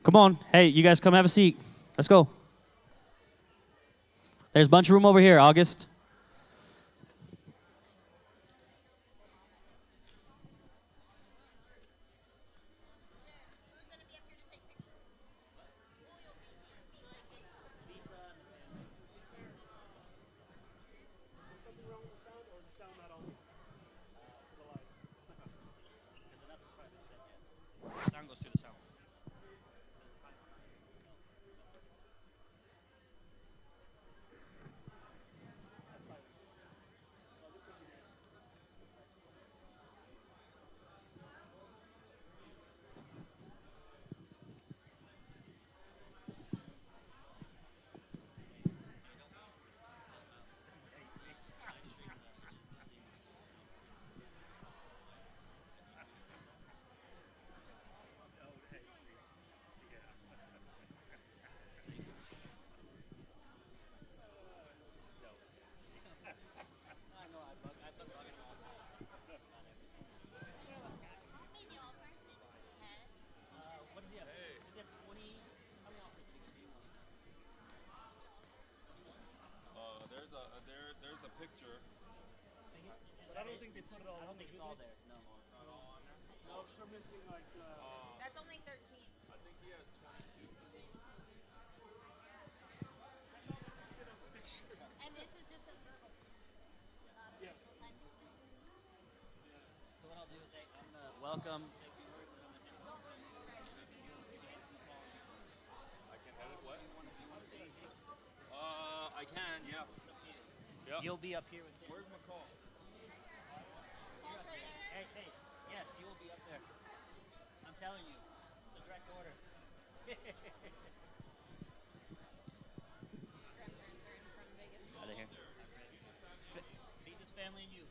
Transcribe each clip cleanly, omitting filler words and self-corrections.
Come on. Hey, you guys come have a seat. Let's go. There's a bunch of room over here, August. Sound goes through the sound system. There's the picture. But I don't think they put it all on there. I don't think it's all there. No. It's not all on there? No, because we're missing like... That's only 13. I think he has 22. And this is just a verbal. Yeah. So what I'll do is I'm going to welcome. I can edit what? I can, yeah. Yep. You'll be up here with him. Where's McCall? Hey, yes, you will be up there. I'm telling you, the direct order. Are they here? Vita's family and you.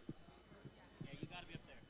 Yeah, you got to be up there.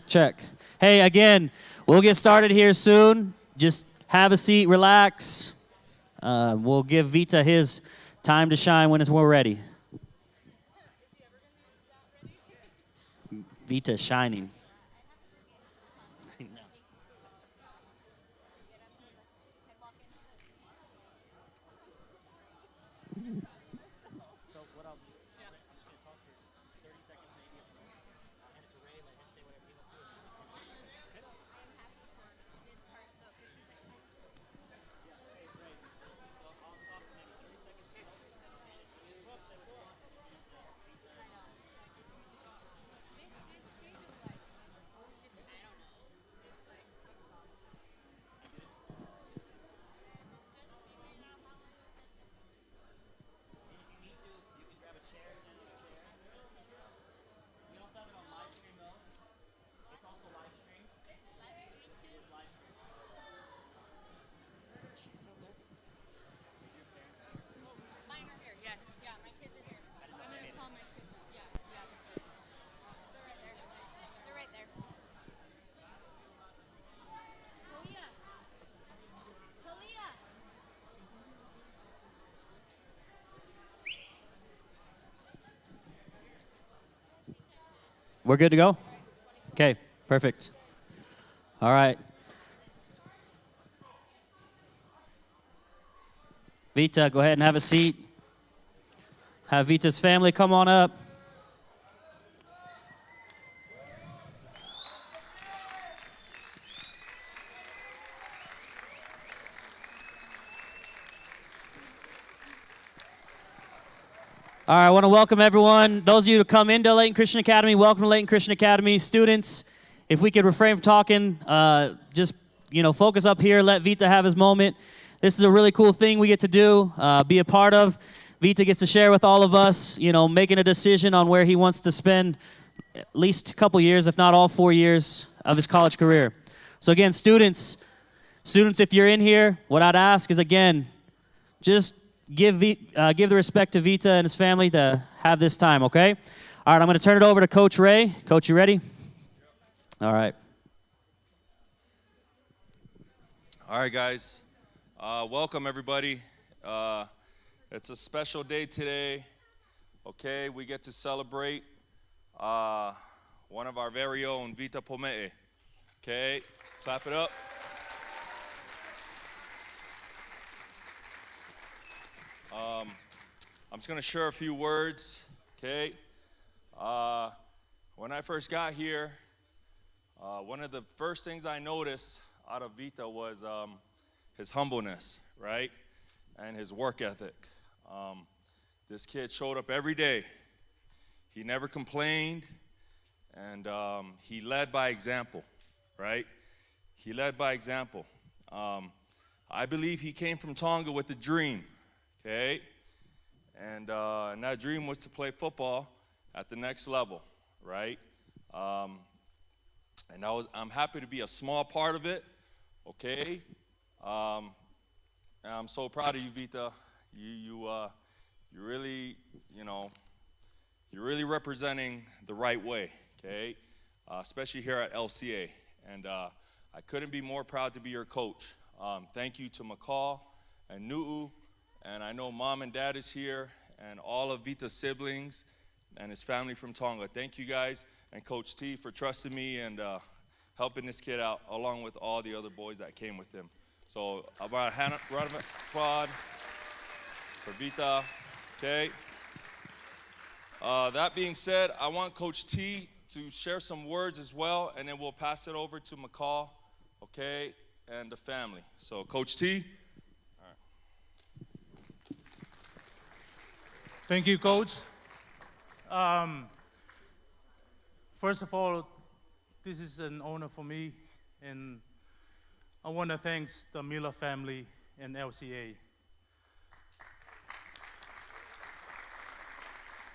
Check. Hey, again, we'll get started here soon. Just have a seat, relax. We'll give Vita his time to shine when we're ready. Vita shining. Mine are here, yes. Yeah, my kids are here. I'm going to call my kids up. Yeah. They're right there. Kalia. We're good to go? Okay, perfect. All right. Vita, go ahead and have a seat. Have Vita's family come on up. All right, I want to welcome everyone. Those of you who come into Layton Christian Academy, welcome to Layton Christian Academy. Students, if we could refrain from talking, just focus up here. Let Vita have his moment. This is a really cool thing we get to do, be a part of. Vita gets to share with all of us, making a decision on where he wants to spend at least a couple years, if not all 4 years of his college career. So again, students, if you're in here, what I'd ask is, again, just give the respect to Vita and his family to have this time, okay? All right, I'm going to turn it over to Coach Ray. Coach, you ready? All right. All right, guys. Welcome, everybody. It's a special day today. Okay, we get to celebrate one of our very own, Vita Pome'e. Okay, clap it up. I'm just going to share a few words. Okay. When I first got here, one of the first things I noticed out of Vita was his humbleness, right? And his work ethic. This kid showed up every day. He never complained, and he led by example, right? He led by example. I believe he came from Tonga with a dream, okay? And that dream was to play football at the next level, right? And I'm happy to be a small part of it, okay? And I'm so proud of you, Vita. You really, you're really representing the right way, okay? Especially here at LCA. And I couldn't be more proud to be your coach. Thank you to McCall and Nu'u, and I know Mom and Dad is here, and all of Vita's siblings and his family from Tonga. Thank you guys, and Coach T for trusting me and helping this kid out, along with all the other boys that came with him. So about a round of applause for Vita, okay? That being said, I want Coach T to share some words as well, and then we'll pass it over to McCall, okay, and the family. So Coach T. All right. Thank you, Coach. First of all, this is an honor for me, and I want to thank the Miller family and LCA.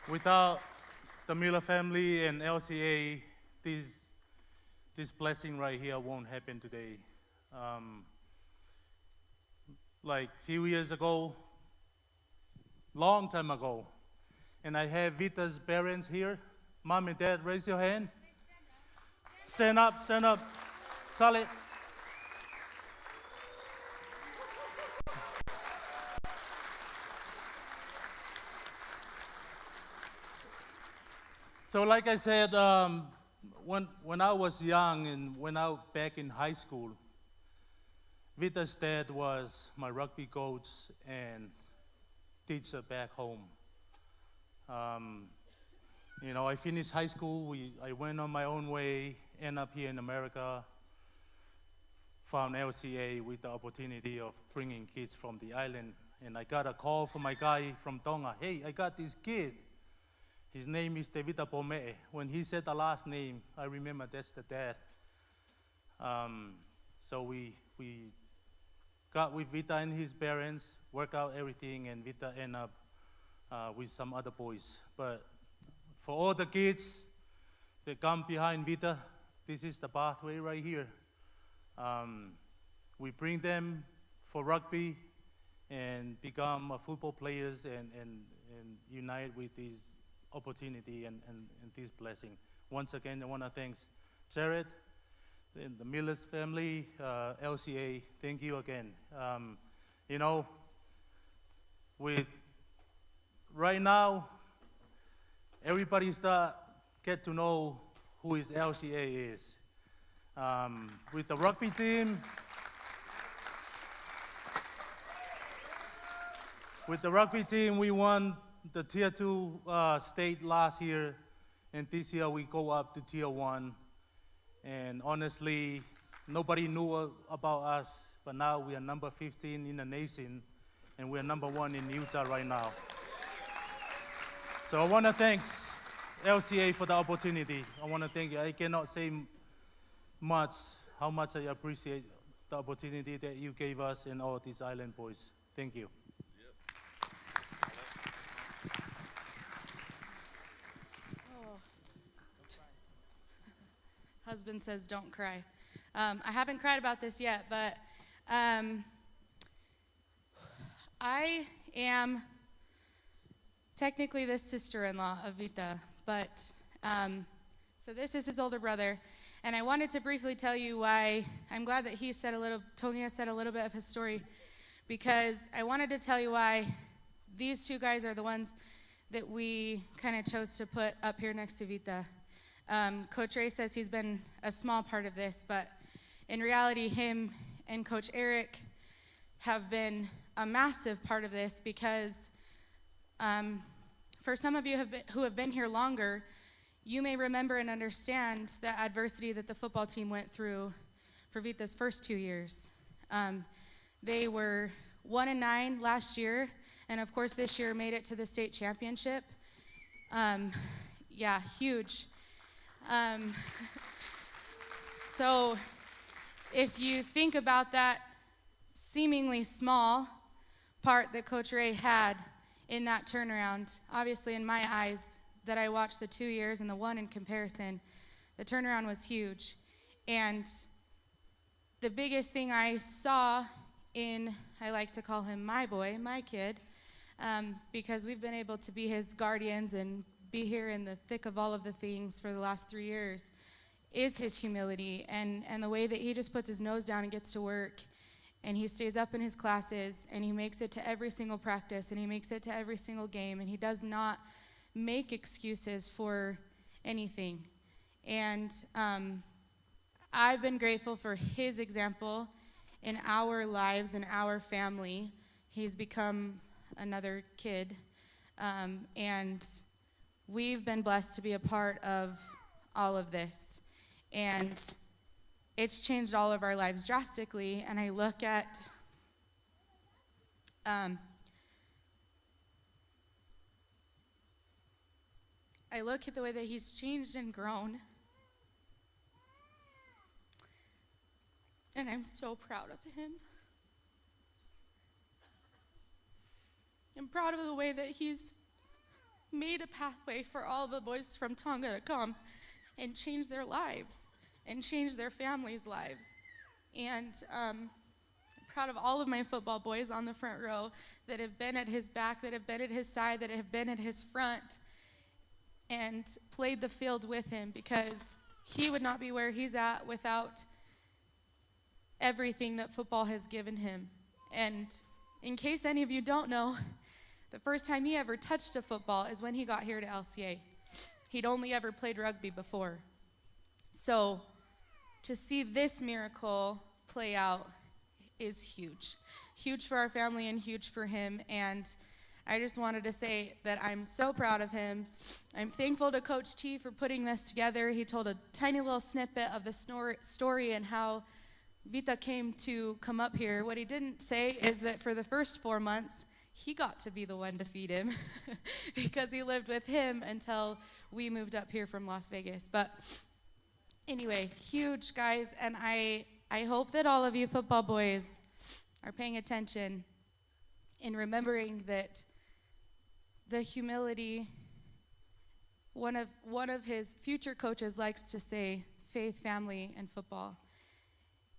Without the Miller family and LCA, this blessing right here won't happen today. Like a few years ago, long time ago, and I have Vita's parents here. Mom and Dad, raise your hand. Stand up, stand up. Solid. So like I said, when I was young and when I was back in high school, Vita's dad was my rugby coach and teacher back home. I finished high school, I went on my own way, ended up here in America, found LCA with the opportunity of bringing kids from the island. And I got a call from my guy from Tonga. Hey, I got this kid. His name is Tevita Pome'e. When he said the last name, I remember that's the dad. So we got with Vita and his parents, worked out everything, and Vita ended up with some other boys. But for all the kids that come behind Vita, this is the pathway right here. We bring them for rugby and become football players and unite with this opportunity and this blessing. Once again, I want to thank Jared, the Millers family, LCA. Thank you again. With right now, everybody get to know who his LCA is. With the rugby team, we won the Tier 2 state last year, and this year we go up to Tier 1. And honestly, nobody knew about us, but now we are number 15 in the nation, and we're number 1 in Utah right now. So I want to thank LCA for the opportunity. I want to thank you. I cannot say much how much I appreciate the opportunity that you gave us and all these island boys. Thank you. Husband says don't cry. I haven't cried about this yet, but I am technically the sister-in-law of Vita, but so this is his older brother, and I wanted to briefly tell you why. I'm glad that Tonya said a little bit of his story, because I wanted to tell you why these two guys are the ones that we kind of chose to put up here next to Vita. Coach Ray says he's been a small part of this, but in reality, him and Coach Eric have been a massive part of this, because for some of you who have been here longer, you may remember and understand the adversity that the football team went through for Vita's first 2 years. They were 1-9 last year, and of course this year made it to the state championship. Yeah, huge. So if you think about that seemingly small part that Coach Ray had in that turnaround, obviously in my eyes that I watched the 2 years and the one in comparison, the turnaround was huge. And the biggest thing I saw in, I like to call him my boy, my kid, because we've been able to be his guardians and be here in the thick of all of the things for the last 3 years, is his humility and the way that he just puts his nose down and gets to work, and he stays up in his classes, and he makes it to every single practice, and he makes it to every single game, and he does not make excuses for anything. And I've been grateful for his example in our lives and our family. He's become another kid, and we've been blessed to be a part of all of this. And it's changed all of our lives drastically. And I look at the way that he's changed and grown. And I'm so proud of him. I'm proud of the way that he's made a pathway for all the boys from Tonga to come and change their lives and change their families' lives. And I'm proud of all of my football boys on the front row that have been at his back, that have been at his side, that have been at his front and played the field with him, because he would not be where he's at without everything that football has given him. And in case any of you don't know, the first time he ever touched a football is when he got here to LCA. He'd only ever played rugby before. So to see this miracle play out is huge. Huge for our family and huge for him. And I just wanted to say that I'm so proud of him. I'm thankful to Coach T for putting this together. He told a tiny little snippet of the story and how Vita came to come up here. What he didn't say is that for the first 4 months, he got to be the one to feed him because he lived with him until we moved up here from Las Vegas. But anyway, huge, guys, and I hope that all of you football boys are paying attention and remembering that the humility, one of his future coaches likes to say, faith, family, and football.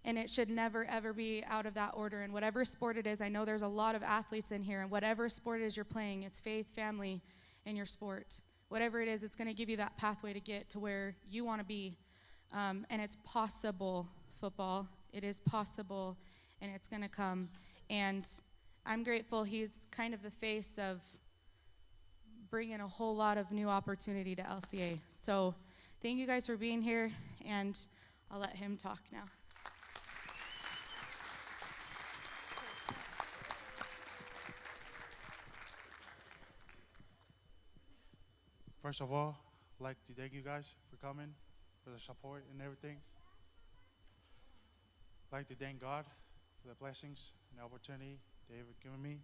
And it should never, ever be out of that order. And whatever sport it is, I know there's a lot of athletes in here, and whatever sport it is you're playing, it's faith, family, and your sport. Whatever it is, it's going to give you that pathway to get to where you want to be. And it's possible, football. It is possible, and it's going to come. And I'm grateful he's kind of the face of bringing a whole lot of new opportunity to LCA. So thank you guys for being here, and I'll let him talk now. First of all, I'd like to thank you guys for coming, for the support and everything. I'd like to thank God for the blessings and the opportunity they have given me.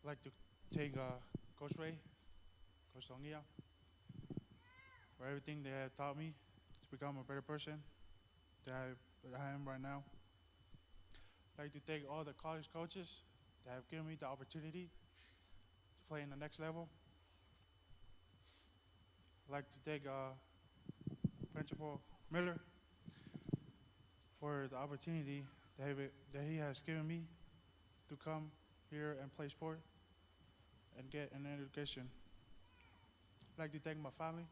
I'd like to thank Coach Ray, Coach Tongia, for everything they have taught me to become a better person, that I that I am right now. I'd like to thank all the college coaches that have given me the opportunity to play in the next level. I'd like to thank Principal Miller for the opportunity that he has given me to come here and play sport and get an education. I'd like to thank my family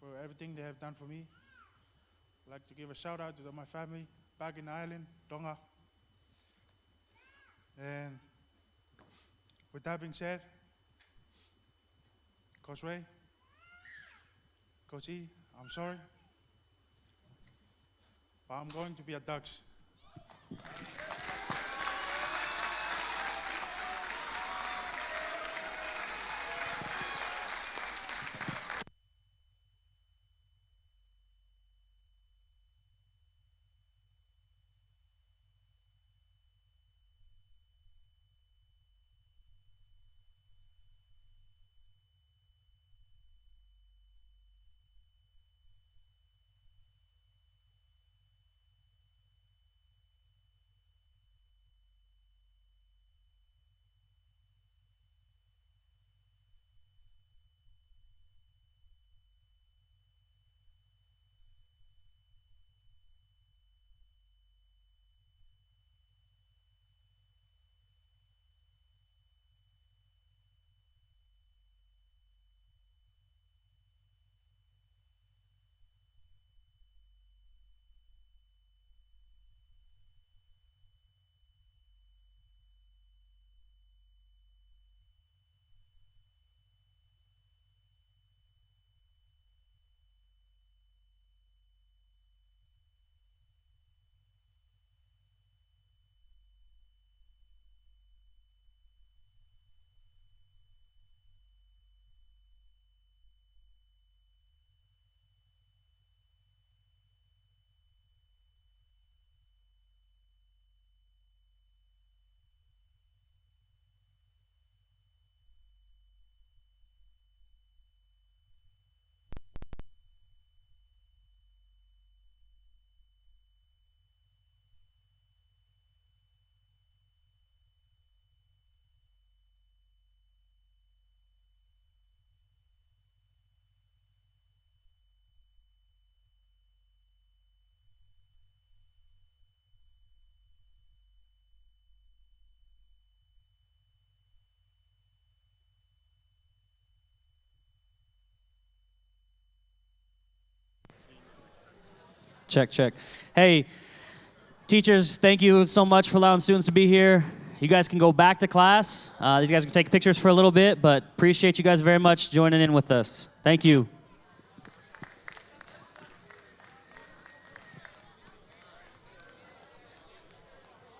for everything they have done for me. I'd like to give a shout out to my family back in the island, Tonga. And with that being said, Coach Ray, Coach E, I'm sorry, but I'm going to be a Ducks. Check, check. Hey, teachers, thank you so much for allowing students to be here. You guys can go back to class. These guys can take pictures for a little bit, but appreciate you guys very much joining in with us. Thank you.